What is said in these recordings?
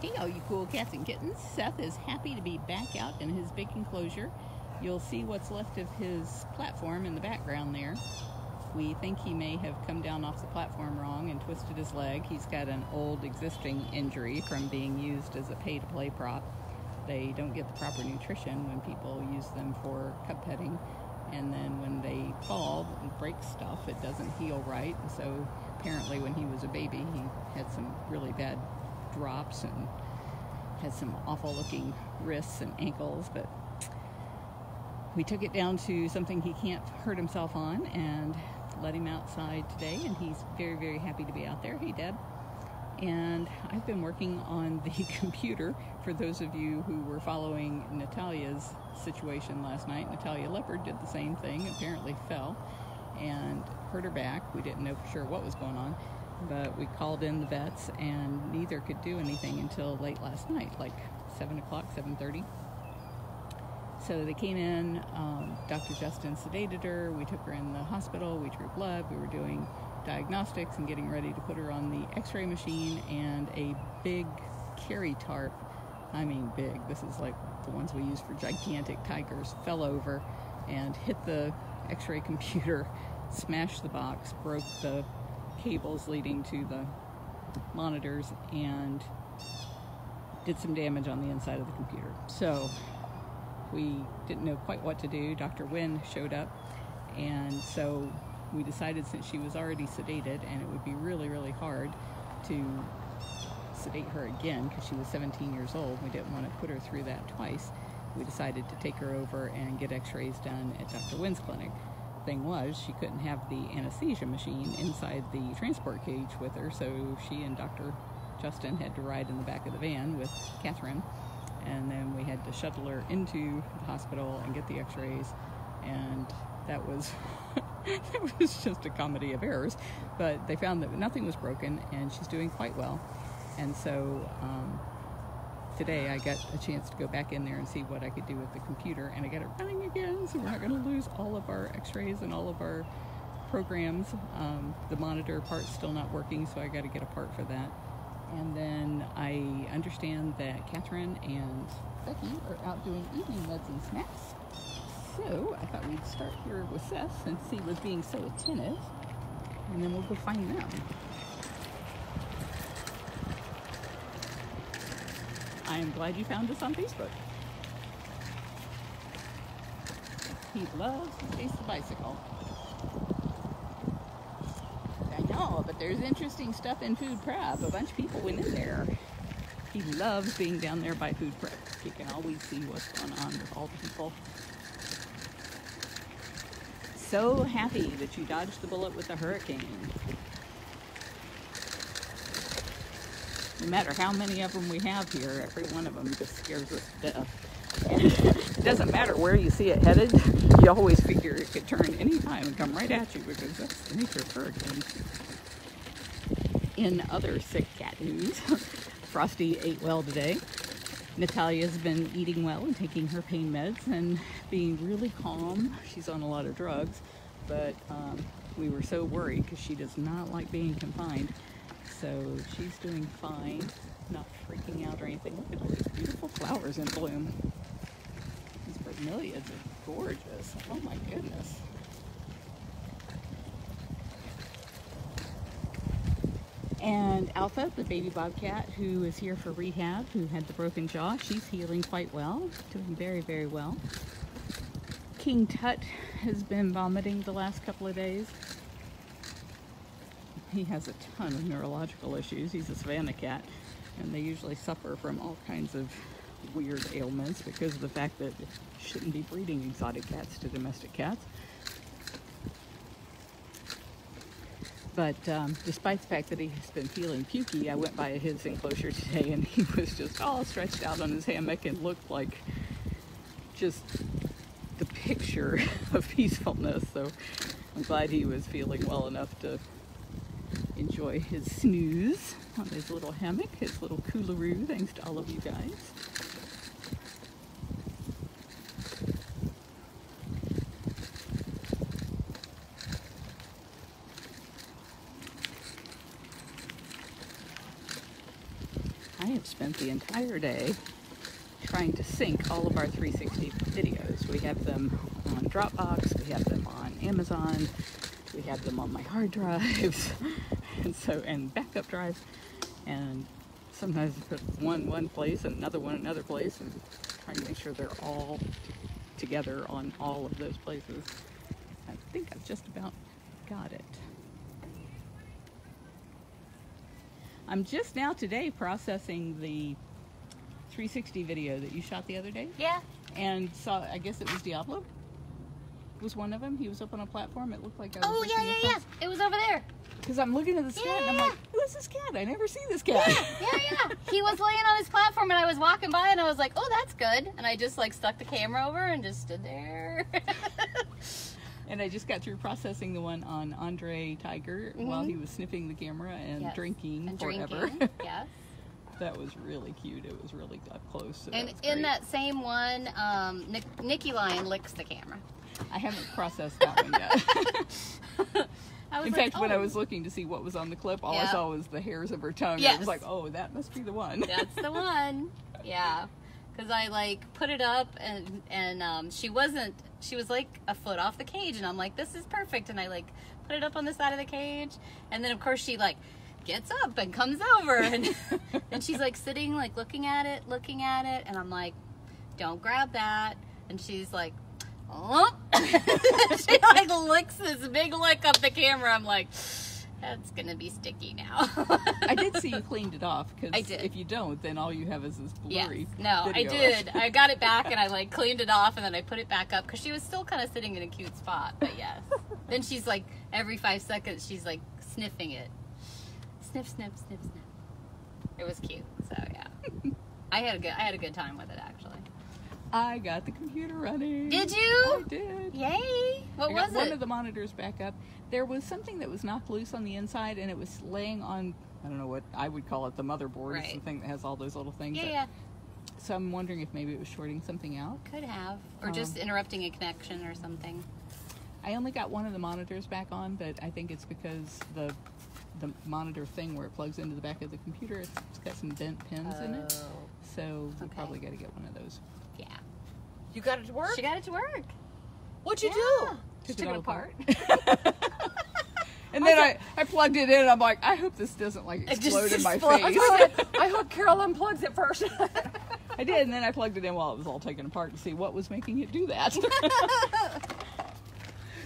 Hey, all you cool cats and kittens. Seth is happy to be back out in his big enclosure. You'll see what's left of his platform in the background there. We think he may have come down off the platform wrong and twisted his leg. He's got an old existing injury from being used as a pay-to-play prop. They don't get the proper nutrition when people use them for cub petting. And then when they fall and break stuff, it doesn't heal right. And so apparently when he was a baby, he had some really bad drops and had some awful looking wrists and ankles, but we took it down to something he can't hurt himself on and let him outside today, and he's very, very happy to be out there. Hey, Deb. And I've been working on the computer for those of you who were following Natalia's situation last night. Natalia Leopard did the same thing, apparently fell and hurt her back. We didn't know for sure what was going on, but we called in the vets and neither could do anything until late last night, like 7 o'clock, 7:30. So they came in, Dr. Justin sedated her, we took her in the hospital, we drew blood, we were doing diagnostics and getting ready to put her on the x-ray machine, and a big carry tarp, I mean big, this is like the ones we use for gigantic tigers, fell over and hit the x-ray computer, smashed the box, broke the cables leading to the monitors, and did some damage on the inside of the computer. So we didn't know quite what to do. Dr. Wynn showed up, and so we decided, since she was already sedated and it would be really, really hard to sedate her again because she was 17 years old, we didn't want to put her through that twice. We decided to take her over and get x-rays done at Dr. Wynn's clinic. Thing was, she couldn't have the anesthesia machine inside the transport cage with her, so she and Dr. Justin had to ride in the back of the van with Catherine, and then we had to shuttle her into the hospital and get the x-rays, and that was that was just a comedy of errors, but they found that nothing was broken and she's doing quite well. And so today I got a chance to go back in there and see what I could do with the computer, and I got it running again, so we're not going to lose all of our x-rays and all of our programs. The monitor part's still not working, so I got to get a part for that. And then I understand that Catherine and Becky are out doing evening meds and snacks. So I thought we'd start here with Seth, since he was being so attentive, and then we'll go find them. I am glad you found us on Facebook. He loves to chase the bicycle. I know, but there's interesting stuff in food prep. A bunch of people went in there. He loves being down there by food prep. He can always see what's going on with all the people. So happy that you dodged the bullet with the hurricane. No matter how many of them we have here, every one of them just scares us to death. And it doesn't matter where you see it headed, you always figure it could turn any time and come right at you, because that's the nature of hurricanes. In other sick cat news, Frosty ate well today. Natalia's been eating well and taking her pain meds and being really calm. She's on a lot of drugs, but we were so worried because she does not like being confined. So she's doing fine, not freaking out or anything. Look at all these beautiful flowers in bloom. These bromeliads are gorgeous. Oh my goodness. And Alpha, the baby bobcat, who is here for rehab, who had the broken jaw, she's healing quite well, doing very, very well. King Tut has been vomiting the last couple of days. He has a ton of neurological issues. He's a Savannah cat, and they usually suffer from all kinds of weird ailments because of the fact that you shouldn't be breeding exotic cats to domestic cats. But despite the fact that he's been feeling pukey, I went by his enclosure today and he was just all stretched out on his hammock and looked like just the picture of peacefulness. So I'm glad he was feeling well enough to enjoy his snooze on his little hammock, his little coolaroo, thanks to all of you guys. I have spent the entire day trying to sync all of our 360 videos. We have them on Dropbox, we have them on Amazon, we have them on my hard drives, and backup drives, and sometimes I put one place and another one another place, and trying to make sure they're all together on all of those places. I think I've just about got it. I'm just now today processing the 360 video that you shot the other day. Yeah. And saw, I guess it was Diablo was one of them. He was up on a platform. It looked like I was Oh, yeah. It was over there. Because I'm looking at this cat and I'm like, who is this cat? I never see this cat. Yeah. He was laying on his platform and I was walking by and I was like, oh, that's good. And I just like stuck the camera over and just stood there. And I just got through processing the one on Andre Tiger while he was sniffing the camera and drinking forever. Yes. That was really cute. It was really up close. So and in that same one, Nikki Lion licks the camera. I haven't processed that one yet. In fact, when I was looking to see what was on the clip, all I saw was the hairs of her tongue. Yes. I was like, oh, that must be the one. That's the one. Yeah. Because I like put it up and she was like a foot off the cage and I'm like, this is perfect. And I like put it up on the side of the cage. And then of course she like gets up and comes over and and she's like sitting like looking at it. And I'm like, don't grab that. And she's like, oh. She like licks this big lick up the camera. I'm like, that's gonna be sticky now. I did see you cleaned it off, because if you don't, then all you have is this blurry No, video. I did. I got it back and I like cleaned it off and then I put it back up because she was still kind of sitting in a cute spot. But yes, then she's like every 5 seconds she's like sniffing it. Sniff, sniff, sniff, sniff. It was cute. So yeah, I had a good time with it actually. I got the computer running. Did you? I did. Yay! What was it? One of the monitors back up. There was something that was knocked loose on the inside, and it was laying on, I don't know what I would call it, the motherboard. Right. It's the thing that has all those little things. Yeah. So I'm wondering if maybe it was shorting something out. Could have. Or just interrupting a connection or something. I only got one of the monitors back on, but I think it's because the monitor thing where it plugs into the back of the computer, it's got some bent pins in it. So we probably got to get one of those. Yeah. You got it to work? She got it to work. What'd you do? Took it apart. And then I plugged it in and I'm like, I hope this doesn't like explode in my face. I hope Carol unplugs it first. I did, and then I plugged it in while it was all taken apart to see what was making it do that.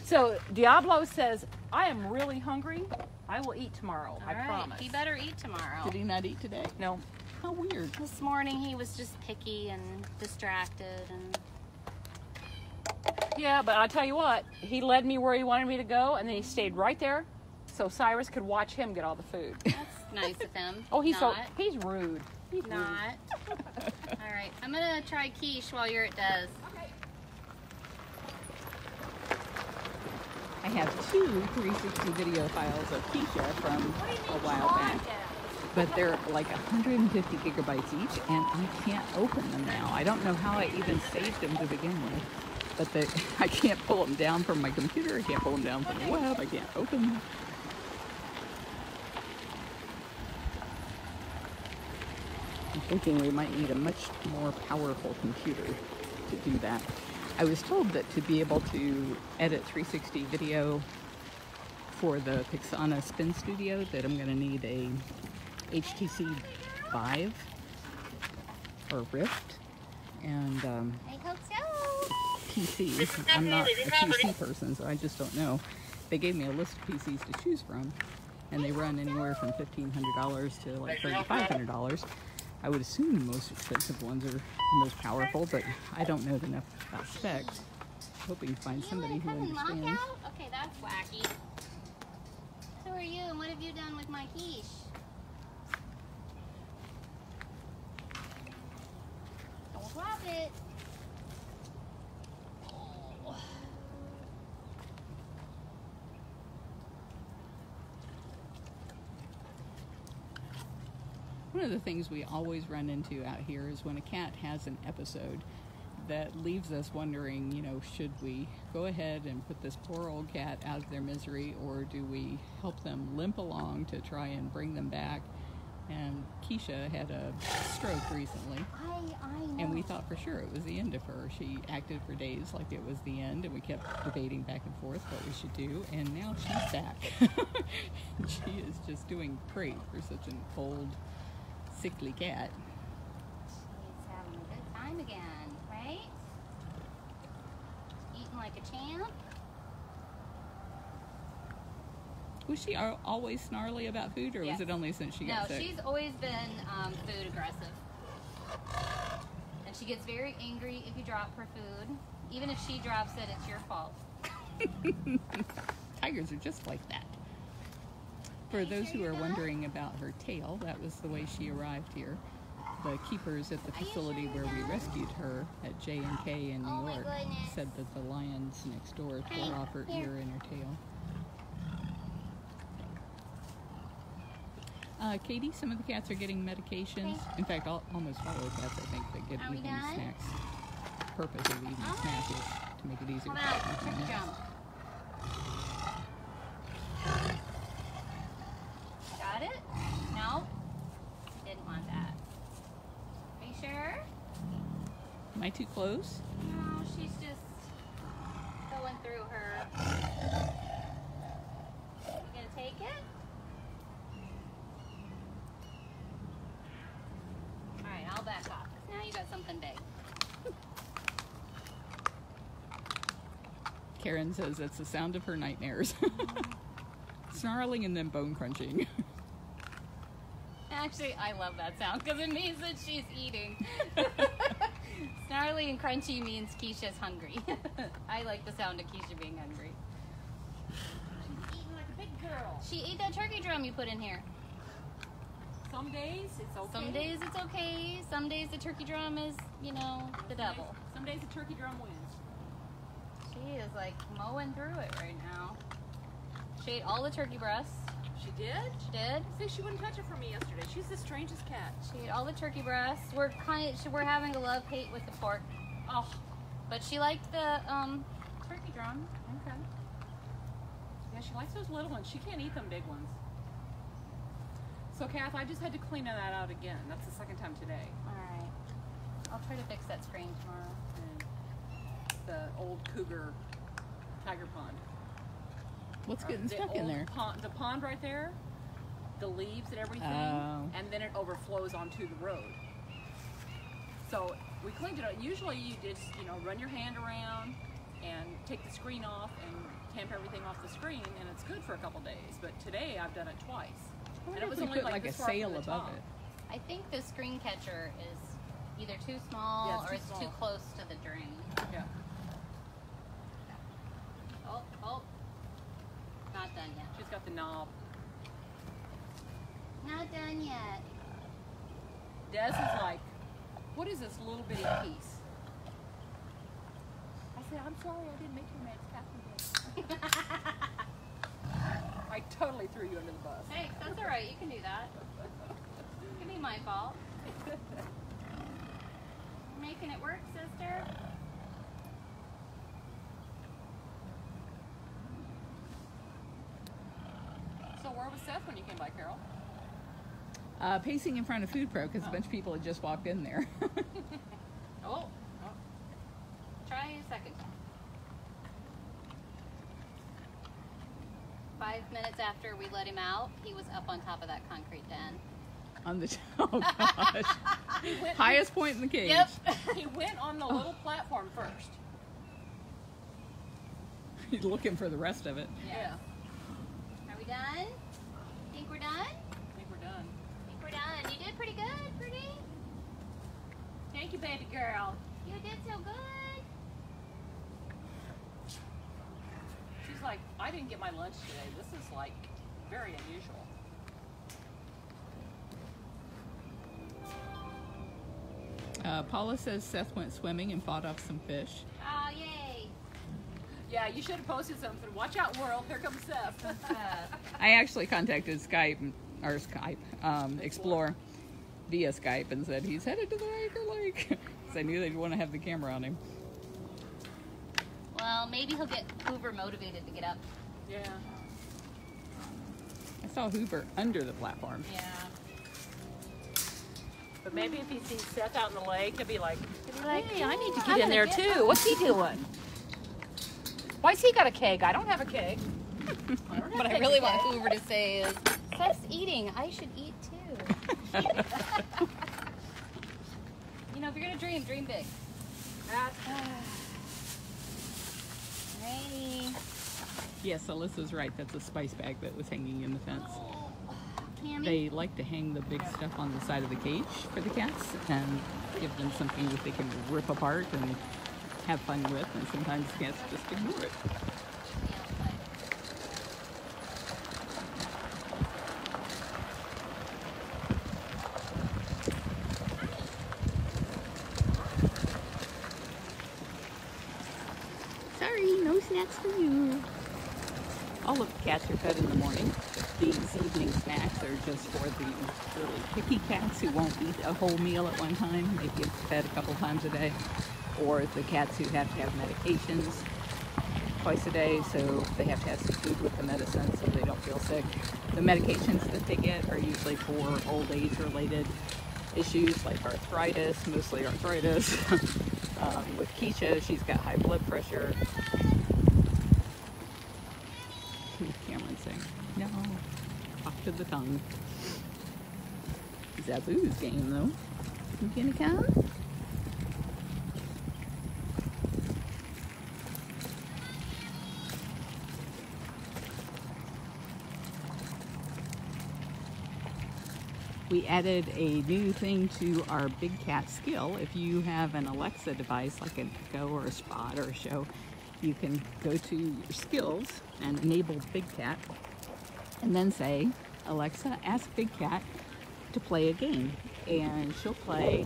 So Diablo says, I am really hungry. I will eat tomorrow. I All right. promise. He better eat tomorrow. Did he not eat today? No. How weird. This morning he was just picky and distracted and Yeah, but I'll tell you what, he led me where he wanted me to go, and then he stayed right there so Cyrus could watch him get all the food. that's nice of him. Oh, he's not. he's rude. He's rude. Not. All right, I'm gonna try quiche while you're at Des. I have 2 360 video files of Keisha from a while back, but they're like 150 gigabytes each, and I can't open them now. I don't know how I even saved them to begin with, but I can't pull them down from my computer. I can't pull them down from the web. I can't open them. I'm thinking we might need a much more powerful computer to do that. I was told that to be able to edit 360 video for the Pixana Spin Studio that I'm going to need a HTC Vive or Rift and I hope so. PC. I'm not a PC person, so I just don't know. They gave me a list of PCs to choose from, and they run anywhere from $1,500 to like $3,500. I would assume the most expensive ones are the most powerful, but I don't know enough about specs. Hoping to find somebody who understands. Okay, that's wacky. Who are you and what have you done with my quiche? Don't drop it. One of the things we always run into out here is when a cat has an episode that leaves us wondering, you know, should we go ahead and put this poor old cat out of their misery, or do we help them limp along to try and bring them back And Keisha had a stroke recently, I know. and we thought for sure it was the end of her. She acted for days like it was the end, and we kept debating back and forth what we should do, and now she's back. She is just doing great for such an old, sickly cat. She's having a good time again, right? Eating like a champ. Was she always snarly about food, or Yes. was it only since she No, got sick? she's always been food aggressive. And she gets very angry if you drop her food. Even if she drops it, it's your fault. Tigers are just like that. For those who are wondering about her tail, that was the way she arrived here. The keepers at the Are you facility sure where we you're done? rescued her at J&K in New Oh my York goodness. said that the lions next door Hey, tore off her here. ear and her tail. Katie, some of the cats are getting medications. Okay. In fact, almost all of the cats, I think, that get Are we evening done? snacks. The purpose of the evening All snack right. is to make it easier Come to out, eat turkey them. drum. Got it? No? Didn't want that. Are you sure? Am I too close? No, she's just going through her. You gonna take it? Alright, I'll back off. 'Cause now you got something big. Karen says it's the sound of her nightmares. Snarling and then bone crunching. Actually, I love that sound because it means that she's eating. Snarly and crunchy means Keisha's hungry. I like the sound of Keisha being hungry. She's eating like a big girl. She ate that turkey drum you put in here. Some days it's okay. Some days it's okay. Some days the turkey drum is, you know, the devil. Some days the turkey drum wins. She is like mowing through it right now. She ate all the turkey breasts. She did? She did. See, she wouldn't touch it for me yesterday. She's the strangest cat. She ate all the turkey breasts. We're having a love-hate with the pork, Oh, but she liked the turkey drum. okay. Yeah, she likes those little ones. She can't eat them big ones. So, Kath, I just had to clean that out again. That's the second time today. All right. I'll try to fix that screen tomorrow. And the old cougar tiger pond. What's getting The stuck in old there? the pond right there, the leaves and everything, Oh. and then it overflows onto the road. So we cleaned it up. Usually you just, run your hand around and take the screen off and tamp everything off the screen, and it's good for a couple days. But today I've done it twice. I And wonder it if was we only put like a this far from sail the above top. it. I think the screen catcher is either too small Yeah, it's or too it's too small. close to the drain. Yeah. Oh. Not done yet. She's got the knob. Not done yet. Des is like, what is this little bitty piece? I said, I'm sorry, I didn't make you mad. It's Catherine did. I totally threw you under the bus. Hey, that's all right. You can do that. It can be my fault. Making it work, sister. So where was Seth when you came by, Carol? Pacing in front of Food Pro because a bunch of people had just walked in there. Oh. Try a second time. 5 minutes after we let him out, he was up on top of that concrete den. On the oh gosh, highest point in the cage. Yep. He went on the little platform first. He's looking for the rest of it. Yeah. Are we done? Think we're done? I think we're done. Think we're done. You did pretty good, pretty. Thank you, baby girl. You did so good. She's like, I didn't get my lunch today. This is like very unusual. Paula says Seth went swimming and fought off some fish. Oh, yay. Yeah, you should have posted something. Watch out, world. Here comes Seth. I actually contacted Explore via Skype and said he's headed to the Anchor Lake because I knew they'd want to have the camera on him. Well, maybe he'll get Hoover motivated to get up. Yeah. I saw Hoover under the platform. Yeah. But maybe if he sees Seth out in the lake, he'll be like, hey, I need to I'm get in gonna there get too. one. What's he doing? Why's he got a keg? I don't have a keg. What I really want Hoover to say is, Seth's eating. I should eat too. You know, if you're gonna dream, dream big. Ready. Yes, Alyssa's right. That's a spice bag that was hanging in the fence. Cammy. They like to hang the big stuff on the side of the cage for the cats and give them something that they can rip apart and have fun with, and sometimes cats just ignore it. Sorry, no snacks for you. All of the cats are fed in the morning. These evening snacks are just for the really picky cats who won't eat a whole meal at one time. They get fed a couple times a day. Or the cats who have to have medications twice a day, so they have to have some food with the medicine so they don't feel sick. The medications that they get are usually for old age related issues like arthritis, mostly arthritis. With Keisha, she's got high blood pressure. Cameron saying, no, off to the tongue. Zabu's game though. You gonna come? We added a new thing to our Big Cat skill. If you have an Alexa device like a Go or a Spot or a Show, you can go to your skills and enable Big Cat and then say, Alexa, ask Big Cat to play a game. And she'll play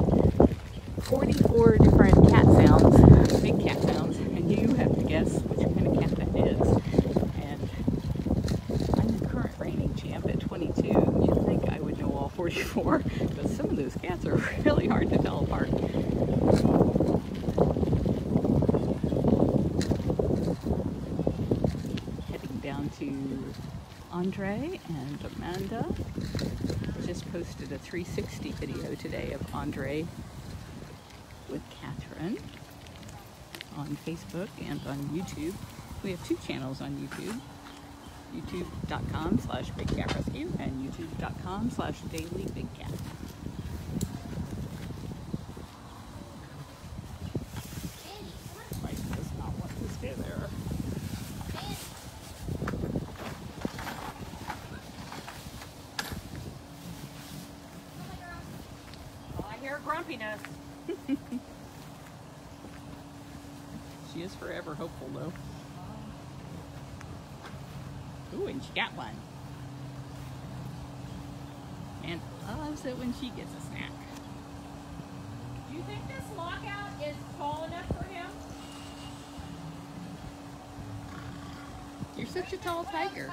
44 different cat sounds, big cat sounds, and you have to guess which kind of cat that is. And I'm the current reigning champ at 22. You'd think I would know all 44, but some of those cats are really hard to tell apart. Heading down to Andre and Amanda. Just posted a 360 video today of Andre with Catherine on Facebook and on YouTube. We have two channels on YouTube. youtube.com/BigCatRescue and youtube.com/DailyBigCat. Mike does not want to stay there. I hear grumpiness. She is forever hopeful though. Ooh, and she got one. And loves it when she gets a snack. Do you think this lockout is tall enough for him? You're such a tall tiger.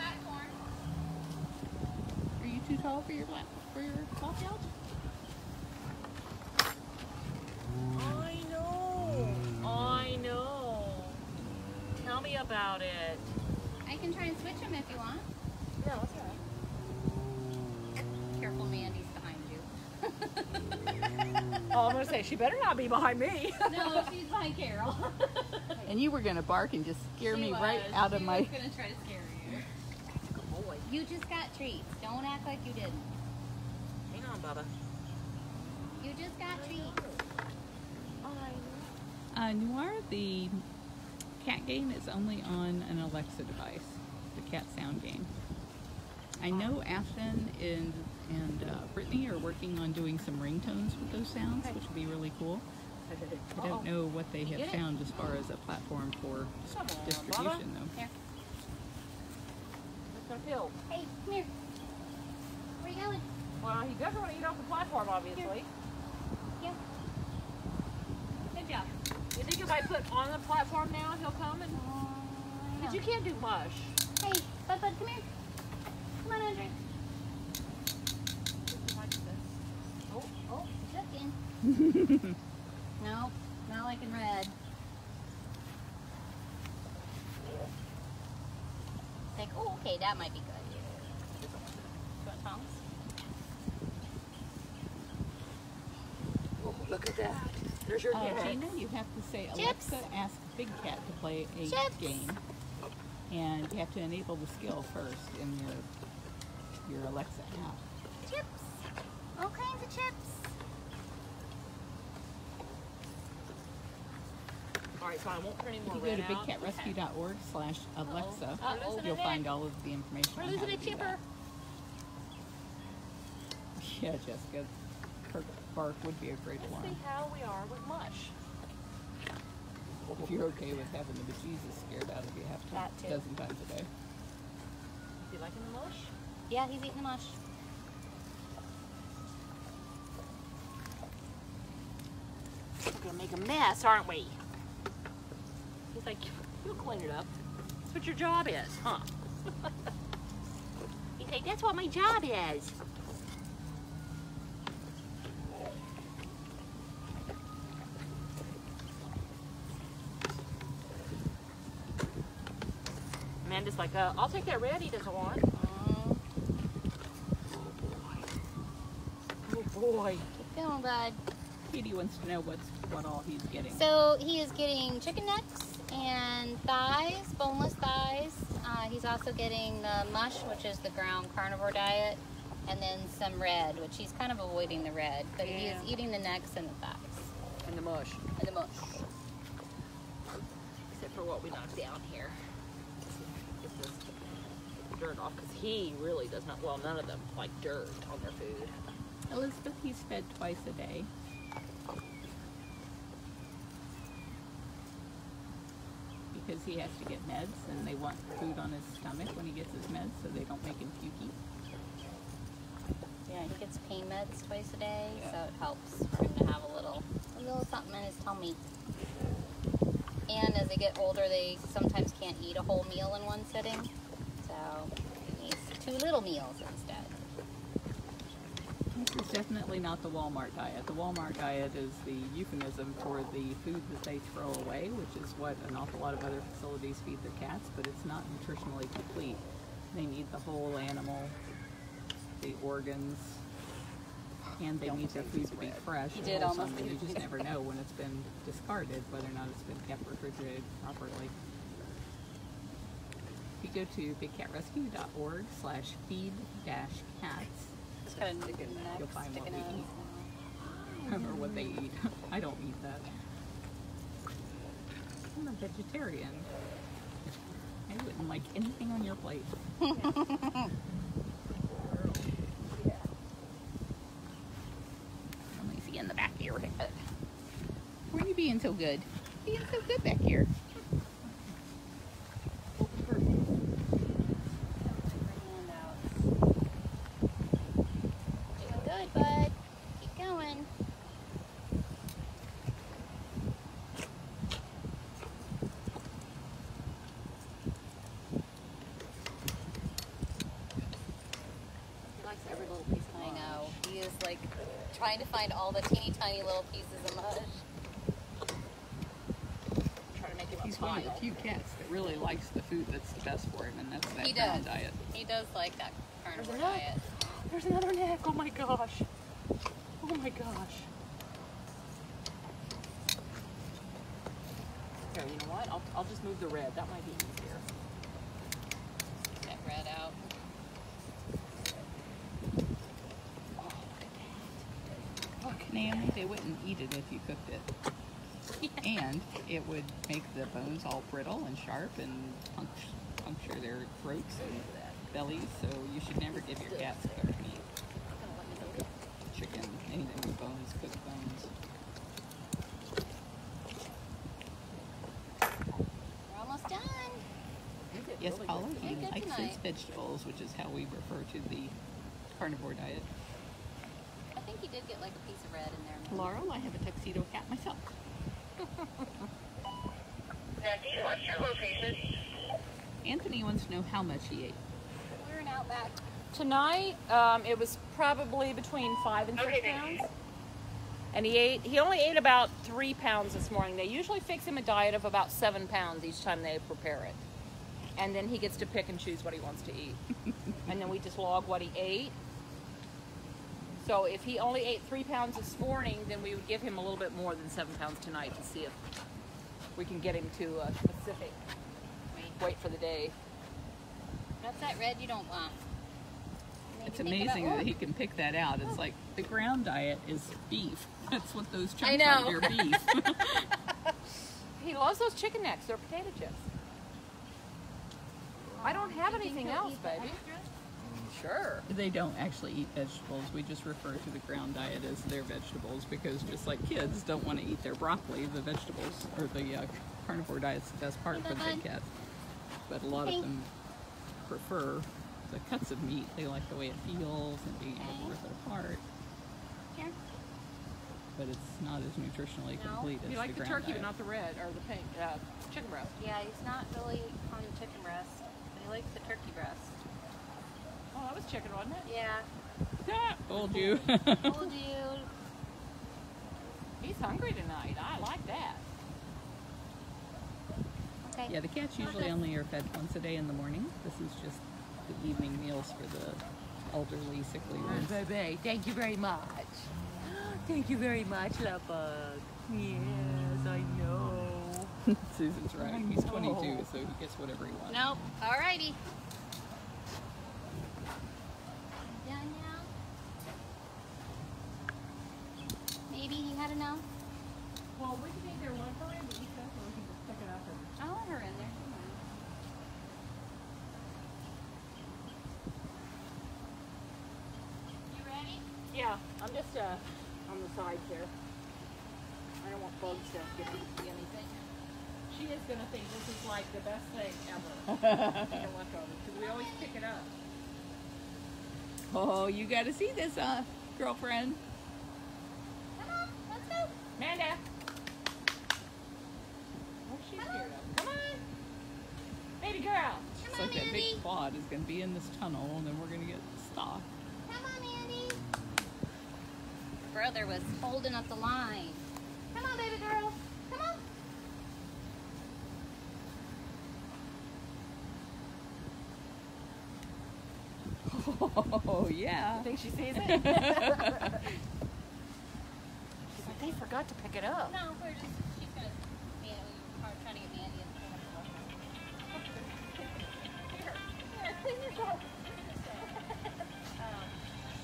Are you too tall for your lockout? I know. Tell me about it. I can try and switch them if you want. Yeah, let's go. Careful, Mandy's behind you. Oh, I'm gonna say she better not be behind me. No, she's behind Carol. And you were gonna bark and just scare She me was. right out of She my. was gonna try to scare you. Good boy. You just got treats. Don't act like you didn't. Hang on, Bubba. You just got treats. Noir, the cat game is only on an Alexa device, the cat sound game. I know Ashton and Brittany are working on doing some ringtones with those sounds, which would be really cool. I don't know what they have Get it? found as far as a platform for Come on, distribution, though. Here. It's gonna feel. Hey, come here. Where you going? Well, he doesn't want to eat off the platform, obviously. Yeah. Good job. You think if I put on the platform now, he'll come and? But you can't do mush. Hey, Bud, come here. Come on, Andre. Oh, looking. Nope, not liking red. Like, oh, okay, that might be good. You want tongs? Look at that. There's your cat. Gina, you have to say, Chips. Alexa, ask Big Cat to play a Chips. game. And you have to enable the skill first in your Alexa app. Chips. All kinds of chips. All right, so I won't put any If more you go red to out. bigcatrescue.org/Alexa, Uh-oh. you'll find all of the information We're on how losing to a do chipper. that. Yeah, Jessica, her bark would be a great Let's alarm. see how we are with mush. If you're okay with having the bejesus scared out of you half That a too. dozen times a day. You liking the mush? Yeah, he's eating the mush. We're gonna make a mess, aren't we? He's like, you'll clean it up. That's what your job is, huh? He's like, that's what my job is. Amanda's like, I'll take that red he doesn't want. Oh boy. Keep going, bud. Katie wants to know what all he's getting. So he is getting chicken necks and thighs, boneless thighs. He's also getting the mush, which is the ground carnivore diet, and then some red, which he's kind of avoiding the red, but he is Yeah. eating the necks and the thighs And the mush. and the mush. Except for what we knocked down here. Get this dirt off, because he really does not, well, none of them like dirt on their food. Elizabeth, he's fed twice a day. Because he has to get meds, and they want food on his stomach when he gets his meds, so they don't make him pukey. Yeah, he gets pain meds twice a day, Yeah. so it helps for him to have a little something in his tummy. And as they get older, they sometimes can't eat a whole meal in one sitting, so he needs 2 little meals instead. This is definitely not the Walmart diet. The Walmart diet is the euphemism for the food that they throw away, which is what an awful lot of other facilities feed their cats, but it's not nutritionally complete. They need the whole animal, the organs, and they need their food to be fresh. You and did wholesome, almost and do you just it. never know when it's been discarded, whether or not it's been kept refrigerated properly. If you go to bigcatrescue.org/feed-cats, Just kind of You'll neck find what sticking we out. eat. Or what they eat. I don't eat that. I'm a vegetarian. I wouldn't like anything on your plate. Let me see in the back of your head. Where are you being so good? Being so good back here. Doing good, bud. Keep going. He likes every little piece of I mush. know. He is like trying to find all the teeny tiny little pieces of mush. Try to make him a He's one of the pile. few cats that really likes the food that's the best for him, and that's that He ground does. diet. He does like that carnivore There's another- diet. There's another neck. Oh my gosh. Oh my gosh. Okay, you know what? I'll just move the red. That might be easier. Get red out. Naomi, they wouldn't eat it if you cooked it. And it would make the bones all brittle and sharp and puncture their throats and bellies, so you should never give your cats cooked meat. Chicken, anything with bones, cooked bones. We're almost done. Yes, Paula, he Very good likes his tonight. vegetables, which is how we refer to the carnivore diet. I think he did get like a piece of red in there. maybe. Laurel, I have a tuxedo cat myself. Nancy, what's your location? Anthony wants to know how much he ate. We're in Outback. Tonight, it was probably between 5 and 6 Okay, thank pounds. And he only ate about 3 pounds this morning. They usually fix him a diet of about 7 pounds each time they prepare it. And then he gets to pick and choose what he wants to eat. And then we just log what he ate. So if he only ate 3 pounds this morning, then we would give him a little bit more than 7 pounds tonight to see if we can get him to a specific weight for the day. What's that red you don't want? Maybe It's pick it amazing up. that he can pick that out. It's like the ground diet is beef. That's what those I chunks know. are. They're beef. He loves those chicken necks. They're potato chips. I don't have anything else, baby. Sure. They don't actually eat vegetables. We just refer to the ground diet as their vegetables because just like kids don't want to eat their broccoli, the vegetables or the carnivore diet's the best part for the big cats. But a lot of them prefer the cuts of meat. They like the way it feels and being able to rip it apart. Here. But it's not as nutritionally No. complete as You like the the ground turkey, diet. but not the red or the pink chicken breast. Yeah, he's not really on the chicken breast, but he likes the turkey breast. Oh, that was chicken, wasn't it? Yeah. Told you. Told you. He's hungry tonight. I like that. Okay. Yeah, the cats usually only are fed once a day in the morning. This is just the evening meals for the elderly, sickly ones. Baby, thank you very much. Thank you very much, love bug. Yes, I know. Susan's right. He's 22, so he gets whatever he wants. Nope. Alrighty. Done now? Maybe he had enough? Well, we can either let her in to eat this or we can just pick it up and... I'll let her in there. Come on. You ready? Yeah, I'm just on the side here. I don't want bugs to get into anything. She is going to think this is like the best thing ever. Chicken leftovers, because we always pick it up. Oh, you got to see this, girlfriend. Come on, let's go. Amanda! What's she scared of? Come on! Baby girl! It's Come like on, that Andy. big quad is going to be in this tunnel, and then we're going to get stuck. Come on, Andy. Brother was holding up the line. Come on, baby girl. Come on. Oh, yeah. I think she sees it. She's like, they forgot to pick it up. No, we're just, she's gonna, yeah, we are trying to get Andy in.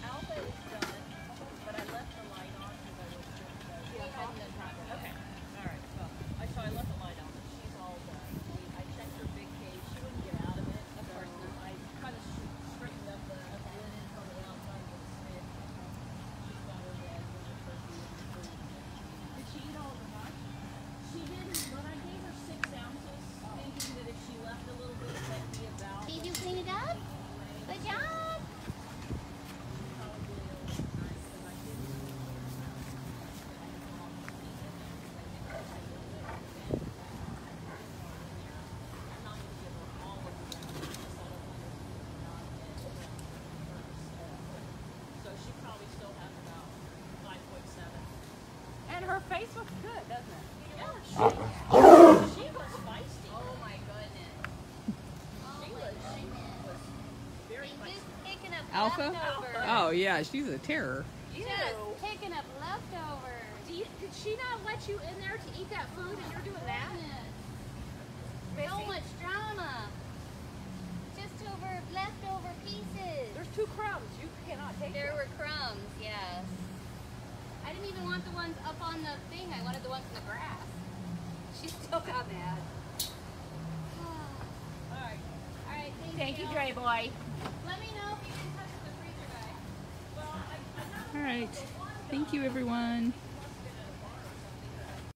Alpha is done, but I left the light on because I was okay. All right. Well, so I left the light on. She's all done. I checked her big cage. She wouldn't get out of it. Of course not. I kind of straightened up the linen on the outside of the stick. She's got her bed with her turkey and her food. Did she eat all of her lunch? She didn't, but I gave her 6 ounces, thinking that if she left a little bit, that'd be about. Did you clean it up? Good job. So she probably still has about 5.7. And her face looks good, doesn't it? Yeah, she was feisty. Oh my goodness. She was very He's feisty. just picking up Alpha? leftovers. Oh, yeah, she's a terror. Just picking up leftovers. Did she not let you in there to eat that food and you're doing that? So much drama. Just over leftover pieces. There's 2 crumbs. You cannot take There them. were crumbs, yes. I didn't even want the ones up on the thing. I wanted the ones in the grass. She still got mad. All right. All right, Thank you, Jill. Dre boy. Let me know if you can touch the freezer guy. Well, I'm not All right. Thank you, everyone.